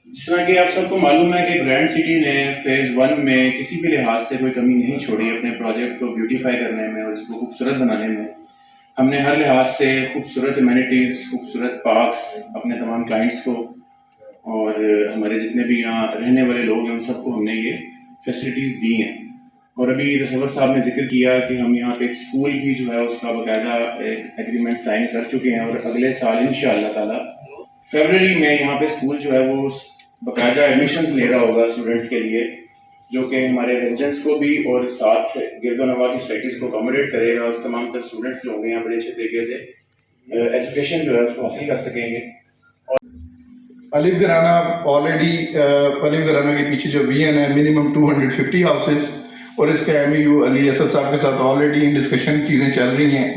जिस तरह कि आप सबको मालूम है कि ग्रैंड सिटी ने फेज़ 1 में किसी भी लिहाज से कोई कमी नहीं छोड़ी अपने प्रोजेक्ट को ब्यूटीफाई करने में और इसको खूबसूरत बनाने में। हमने हर लिहाज से खूबसूरत एमेनिटीज़, खूबसूरत पार्क्स अपने तमाम क्लाइंट्स को और हमारे जितने भी यहाँ रहने वाले लोग हैं उन सबको हमने ये फैसिलिटीज़ दी हैं। और अभी तसव्वुर साहब ने ज़िक्र किया कि हम यहाँ पे एक स्कूल भी जो है उसका बाकायदा एक एग्रीमेंट साइन कर चुके हैं और अगले साल इंशाअल्लाह ताला फरवरी में यहाँ पे स्कूल जो है वो बाकायदा एडमिशन्स ले रहा होगा स्टूडेंट्स के लिए, जो कि हमारे रेजिडेंट्स को भी और साथ गिरदोनवा की सोसाइटीज़ को अकोमोडेट करेगा और तमाम तर स्टूडेंट्स जो होंगे यहाँ बड़े अच्छे तरीके से एजुकेशन जो है उसको हासिल कर सकेंगे। अलिफ घराना ऑलरेडी अलिफ घराना के पीछे जो वीएन है मिनिमम 250 हाउसेस और इसके एमयू अली असद साहब के साथ ऑलरेडी इन डिस्कशन चीज़ें चल रही हैं।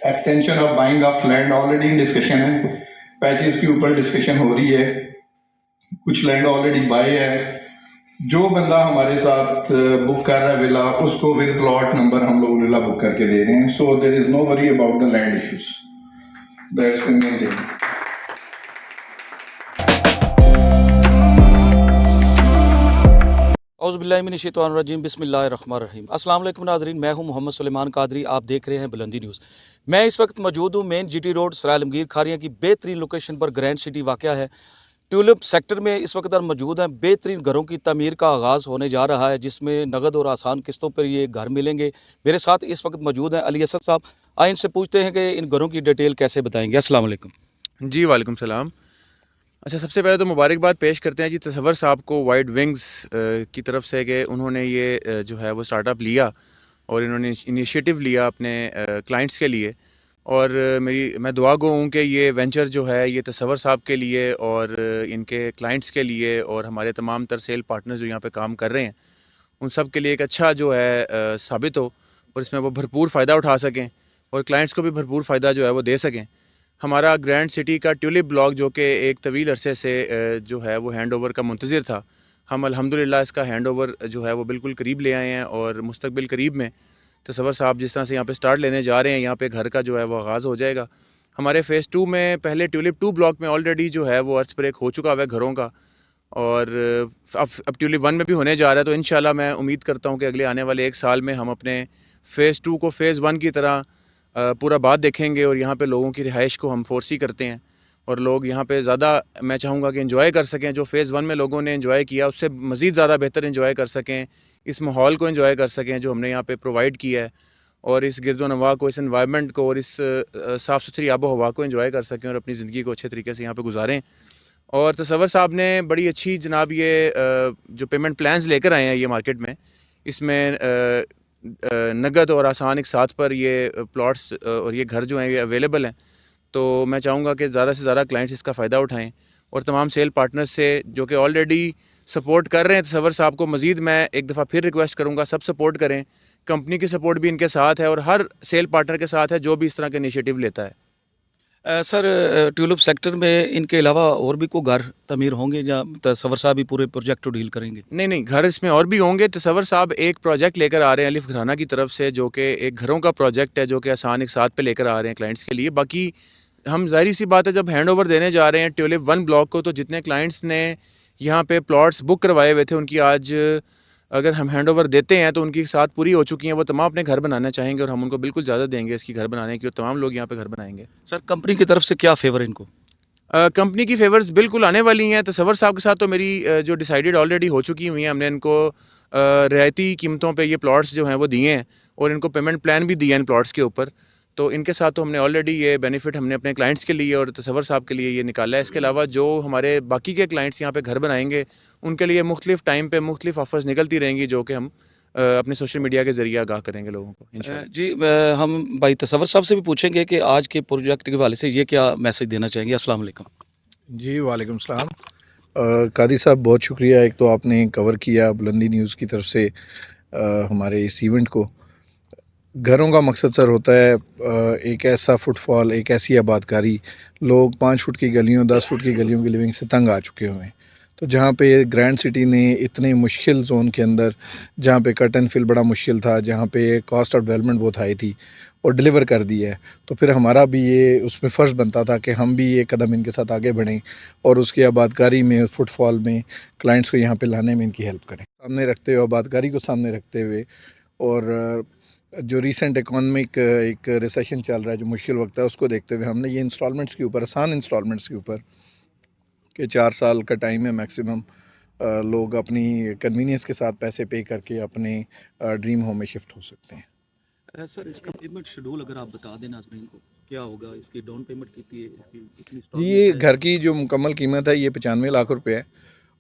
Extension of buying of land already in discussion है, पैचेस के ऊपर डिस्कशन हो रही है, कुछ लैंड ऑलरेडी बाय है। जो बंदा हमारे साथ बुक कर रहा है विला उसको विद प्लॉट नंबर हम लोग विला बुक करके दे रहे हैं। So there is no worry about the land issues, that's the main thing. औज़ुबिल्लाहिमिनश्शैतानिर्रजीम बिस्मिल्लाहिर्रहमानिर्रहीम। अस्सलाम वालेकुम नाज़रीन, मैं हूं मोहम्मद सुलेमान कादरी। आप देख रहे हैं बुलंदी न्यूज़। मैं इस वक्त मौजूद हूं मेन जीटी रोड सराय आलमगीर खारियां की बेहतरीन लोकेशन पर ग्रैंड सिटी वाक़या है। ट्यूलिप सेक्टर में इस वक्त हम मौजूद हैं। बेहतरीन घरों की तमीर का आगाज़ होने जा रहा है जिसमें नगद और आसान किस्तों पर ये घर मिलेंगे। मेरे साथ इस वक्त मौजूद हैं अली असद साहब। आइए इनसे पूछते हैं कि इन घरों की डिटेल कैसे बताएँगे। अस्सलाम वालेकुम। जी, वालेकुम सलाम। अच्छा, सबसे पहले तो मुबारकबाद पेश करते हैं जी तसव्वुर साहब को वाइड विंग्स की तरफ से कि उन्होंने ये जो है वो स्टार्टअप लिया और इन्होंने इनिशिएटिव लिया अपने क्लाइंट्स के लिए। और मैं दुआ गो हूँ कि ये वेंचर जो है ये तसव्वुर साहब के लिए और इनके क्लाइंट्स के लिए और हमारे तमाम तर सेल पार्टनर्स जो यहाँ पे काम कर रहे हैं उन सब के लिए एक अच्छा जो है साबित हो और इसमें वो भरपूर फ़ायदा उठा सकें और क्लाइंट्स को भी भरपूर फ़ायदा जो है वो दे सकें। हमारा ग्रैंड सिटी का ट्यूलिप ब्लॉक जो कि एक तवील अरसे से जो है वो हैंड ओवर का मुंतज़िर था, हम अल्हम्दुलिल्लाह इसका हैंड ओवर जो है वो बिल्कुल करीब ले आए हैं और मुस्तकबिल करीब में तसव्वुर साहब जिस तरह से यहाँ पे स्टार्ट लेने जा रहे हैं यहाँ पे घर का जो है वो आगाज़ हो जाएगा। हमारे फ़ेज़ 2 में पहले ट्यूलिप 2 ब्लॉक में ऑलरेडी जो है वो अर्थ ब्रेक हो चुका हुआ है घरों का और अब ट्यूलिप 1 में भी होने जा रहा है। तो इंशाल्लाह मैं उम्मीद करता हूँ कि अगले आने वाले 1 साल में हम अपने फ़ेज़ 2 को फ़ेज़ 1 की तरह पूरा बात देखेंगे और यहाँ पे लोगों की रिहाइश को हम फोर्सी करते हैं और लोग यहाँ पे ज़्यादा मैं चाहूँगा कि एंजॉय कर सकें। जो फ़ेज़ 1 में लोगों ने एंजॉय किया उससे मज़ीद ज़्यादा बेहतर एंजॉय कर सकें, इस माहौल को एंजॉय कर सकें जो हमने यहाँ पे प्रोवाइड किया है और इस गिरदोनवा को, इस एनवायरनमेंट को और इस साफ़ सुथरी आबो हवा को एंजॉय कर सकें और अपनी ज़िंदगी को अच्छे तरीके से यहाँ पे गुजारें। और तसव्वुर साहब ने बड़ी अच्छी जनाब ये जो पेमेंट प्लान्स लेकर आए हैं ये मार्केट में, इसमें नगद और आसान एक साथ पर ये प्लॉट्स और ये घर जो हैं ये अवेलेबल हैं। तो मैं चाहूँगा कि ज़्यादा से ज़्यादा क्लाइंट्स इसका फ़ायदा उठाएँ और तमाम सेल पार्टनर्स से जो कि ऑलरेडी सपोर्ट कर रहे हैं तसव्वुर साहब को, मज़ीद मैं एक दफ़ा फिर रिक्वेस्ट करूँगा सब सपोर्ट करें। कंपनी की सपोर्ट भी इनके साथ है और हर सेल पार्टनर के साथ है जो भी इस तरह के इनिशिएटिव लेता है। सर, ट्यूलिप सेक्टर में इनके अलावा और भी कोई घर तमीर होंगे या तसव्वुर साहब ही पूरे प्रोजेक्ट को डील करेंगे? नहीं, घर इसमें और भी होंगे। तसव्वुर साहब एक प्रोजेक्ट लेकर आ रहे हैं अलिफ घराना की तरफ से जो कि एक घरों का प्रोजेक्ट है जो कि आसान एक साथ पे लेकर आ रहे हैं क्लाइंट्स के लिए। बाकी हम ज़ाहिर सी बात है जब हैंड ओवर देने जा रहे हैं ट्यूलिप 1 ब्लॉक को तो जितने क्लाइंट्स ने यहाँ पे प्लॉट्स बुक करवाए हुए थे उनकी आज अगर हम हैंड ओवर देते हैं तो उनकी साथ पूरी हो चुकी हैं। वो तमाम अपने घर बनाना चाहेंगे और हम उनको बिल्कुल इजाज़त देंगे इसकी घर बनाने की और तमाम लोग यहाँ पे घर बनाएंगे। सर, कंपनी की तरफ से क्या फेवर इनको? कंपनी की फेवर्स बिल्कुल आने वाली हैं। तसव्वुर साहब के साथ तो मेरी जो डिसाइडेड ऑलरेडी हो चुकी हुई हैं। हमने इनको रियायती कीमतों पे ये प्लॉट्स जो हैं वो दिए हैं और इनको पेमेंट प्लान भी दिया है इन प्लॉट्स के ऊपर। तो इनके साथ तो हमने ऑलरेडी ये बेनिफिट हमने अपने क्लाइंट्स के लिए और तसव्वुर साहब के लिए ये निकाला है। इसके अलावा जो हमारे बाकी के क्लाइंट्स यहाँ पे घर बनाएंगे उनके लिए मुख्तलिफ टाइम पे मुख्तलिफ ऑफर्स निकलती रहेंगी जो कि हम अपने सोशल मीडिया के ज़रिए आगाह करेंगे लोगों को इंशाल्लाह। जी, हम भाई तसव्वुर साहब से भी पूछेंगे कि आज के प्रोजेक्ट के हवाले से ये क्या मैसेज देना चाहेंगे। अस्सलाम वालेकुम। जी वालेकुम सलाम। कादी साहब बहुत शुक्रिया, एक तो आपने कवर किया बुलंदी न्यूज़ की तरफ से हमारे इस इवेंट को। घरों का मकसद सर होता है एक ऐसा फुटफॉल, एक ऐसी आबादकारी। लोग 5 फुट की गलियों 10 फुट की गलियों की लिविंग से तंग आ चुके हुए हैं। तो जहाँ पे ग्रैंड सिटी ने इतने मुश्किल जोन के अंदर, जहाँ पे कट एंड फिल बड़ा मुश्किल था, जहाँ पे कॉस्ट ऑफ डेवलपमेंट बहुत हाई थी, और डिलीवर कर दी है, तो फिर हमारा भी ये उसमें फ़र्ज़ बनता था कि हम भी ये कदम इनके साथ आगे बढ़ें और उसकी आबादकारी में, फुटफॉल में, क्लाइंट्स को यहाँ पे लाने में इनकी हेल्प करें। सामने रखते हुए, आबादकारी को सामने रखते हुए, और जो रीसेंट इकॉनमिक एक रिसेशन चल रहा है, जो मुश्किल वक्त है, उसको देखते हुए हमने ये इंस्टॉलमेंट्स के ऊपर, आसान इंस्टॉलमेंट्स के ऊपर, कि 4 साल का टाइम है मैक्सिमम, लोग अपनी कन्वीनियंस के साथ पैसे पे करके अपने ड्रीम होम में शिफ्ट हो सकते हैं। सर इसका पेमेंट शेड्यूल अगर आप बता दें नाज़रीन को, क्या होगा? इसकी डाउन पेमेंट कितनी है? इसकी कितनी जी, ये इंस्टॉलमेंट है? घर की जो मुकम्मल कीमत है ये 95 लाख रुपए है,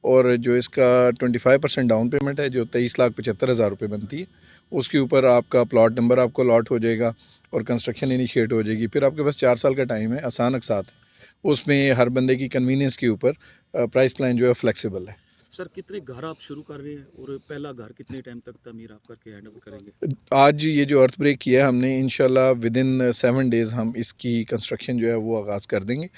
और जो इसका 25% डाउन पेमेंट है, जो 23,75,000 रुपये बनती है, उसके ऊपर आपका प्लॉट नंबर आपको अलॉट हो जाएगा और कंस्ट्रक्शन इनिशिएट हो जाएगी। फिर आपके पास 4 साल का टाइम है, आसान अक़सात है, उसमें हर बंदे की कन्वीनियंस के ऊपर प्राइस प्लान जो है फ्लेक्सिबल है। सर कितने घर आप शुरू कर रहे हैं और पहला घर कितने टाइम तक तमीर आप करके हैंड ओवर करेंगे? आज ये जो अर्थ ब्रेक किया है हमने, इंशाल्लाह विदिन 7 डेज़ हम इसकी कंस्ट्रक्शन जो है वो आगाज़ कर देंगे,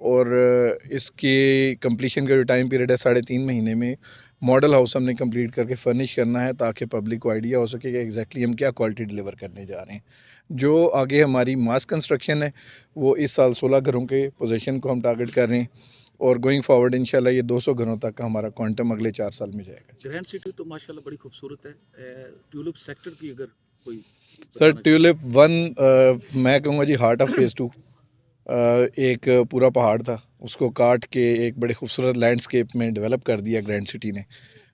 और इसके कंप्लीशन का जो टाइम पीरियड है 3.5 महीने में, मॉडल हाउस हमने कंप्लीट करके फर्निश करना है, ताकि पब्लिक को आइडिया हो सके कि एग्जैक्टली हम क्या क्वालिटी डिलीवर करने जा रहे हैं। जो आगे हमारी मास कंस्ट्रक्शन है, वो इस साल 16 घरों के पोजीशन को हम टारगेट कर रहे हैं, और गोइंग फॉरवर्ड इंशाल्लाह ये 200 घरों तक का हमारा क्वांटम अगले 4 साल में जाएगा। ग्रैंड सिटी तो माशाल्लाह बड़ी खूबसूरत है। ट्यूलिप सेक्टर की अगर कोई सर, बताना चाहे। ट्यूलिप वन, मैं कहूँगा जी हार्ट ऑफ फेज़ 2, एक पूरा पहाड़ था, उसको काट के एक बड़े खूबसूरत लैंडस्केप में डेवलप कर दिया ग्रैंड सिटी ने,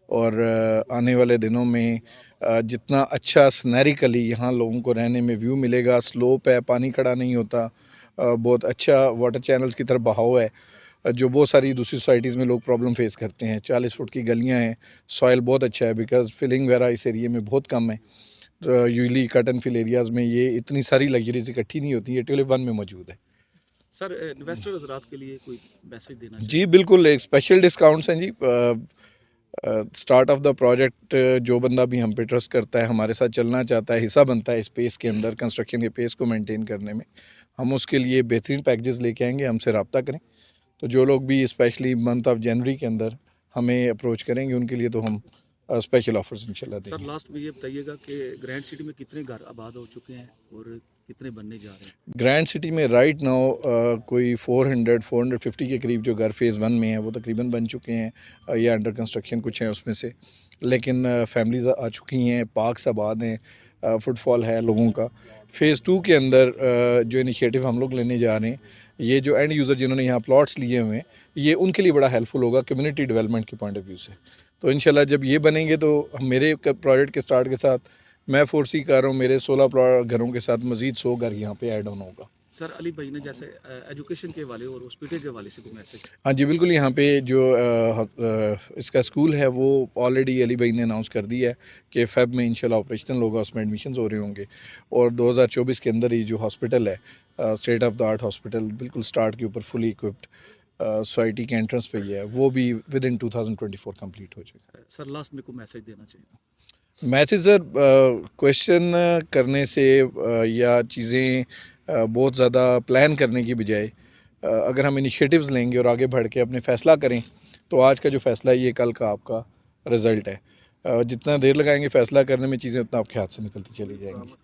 और आने वाले दिनों में जितना अच्छा सिनेरिकली यहाँ लोगों को रहने में व्यू मिलेगा, स्लोप है, पानी खड़ा नहीं होता, बहुत अच्छा वाटर चैनल्स की तरफ बहाव है, जो बहुत सारी दूसरी सोसाइटीज़ में लोग प्रॉब्लम फेस करते हैं। 40 फुट की गलियाँ हैं, सॉइल बहुत अच्छा है, बिकॉज फिलिंग वगैरह इस एरिए में बहुत कम है। तो usually cut and fill areas में ये इतनी सारी लग्जरीज इकट्ठी नहीं होती, ये ट्यूलिप वन में मौजूद है। सर इन्वेस्टर हजरात के लिए कोई मैसेज देना जी चाहें? बिल्कुल, एक स्पेशल डिस्काउंट्स हैं जी। स्टार्ट ऑफ द प्रोजेक्ट, जो बंदा भी हम पे ट्रस्ट करता है, हमारे साथ चलना चाहता है, हिस्सा बनता है इस पेस के अंदर, कंस्ट्रक्शन के पेस को मेंटेन करने में, हम उसके लिए बेहतरीन पैकेजेस लेके आएंगे, हमसे रब्ता करें। तो जो लोग भी स्पेशली मंथ ऑफ जनवरी के अंदर हमें अप्रोच करेंगे, उनके लिए तो हम स्पेशल ऑफर्स इंशाल्लाह सर देंगे। लास्ट में ये बताइएगा कि ग्रैंड सिटी में कितने घर आबाद हो चुके हैं और कितने बनने जा रहे हैं? ग्रैंड सिटी में राइट नाउ कोई 450 के करीब जो घर फेज़ 1 में है वो तकरीबन बन चुके हैं, या अंडर कंस्ट्रक्शन कुछ हैं उसमें से, लेकिन फैमिलीज़ आ चुकी हैं, पार्क्स आबाद हैं, फुटफॉल है लोगों का। फ़ेज़ 2 के अंदर जो इनिशिएटिव हम लोग लेने जा रहे हैं, ये जो एंड यूज़र जिन्होंने यहाँ प्लॉट्स लिए हुए हैं, ये उनके लिए बड़ा हेल्पफुल होगा कम्युनिटी डेवलपमेंट के पॉइंट ऑफ व्यू से। तो इंशाल्लाह जब ये बनेंगे तो मेरे प्रोजेक्ट के स्टार्ट के साथ मैं फोर्सी कर रहा हूँ, मेरे 16 घरों के साथ मज़ीद 100 घर यहाँ पे ऐड ऑन होगा। सर अली भाई ने जैसे एजुकेशन के वाले और हॉस्पिटल के वाले से कोई मैसेज? हाँ जी, बिल्कुल, यहाँ पे जो इसका स्कूल है वो ऑलरेडी अली भाई ने अनाउंस कर दिया है कि फ़ेब में इंशाल्लाह ऑपरेशनल होगा, उसमें एडमिशन्स हो रहे होंगे, और 2024 के अंदर ही जो हॉस्पिटल है, state of the art hospital, बिल्कुल स्टार्ट के ऊपर फुली इक्विप्ड, सोसाइटी के एंट्रेंस पे ही है, वो भी विद इन 2024 कंप्लीट हो जाएगा। सर लास्ट में कोई मैसेज देना चाहिए? मैसेज सर, क्वेश्चन करने से या चीज़ें बहुत ज़्यादा प्लान करने की बजाय, अगर हम इनिशिएटिव्स लेंगे और आगे बढ़ के अपने फ़ैसला करें, तो आज का जो फ़ैसला है ये कल का आपका रिज़ल्ट है। जितना देर लगाएंगे फ़ैसला करने में, चीज़ें उतना आपके हाथ से निकलती चली जाएंगी।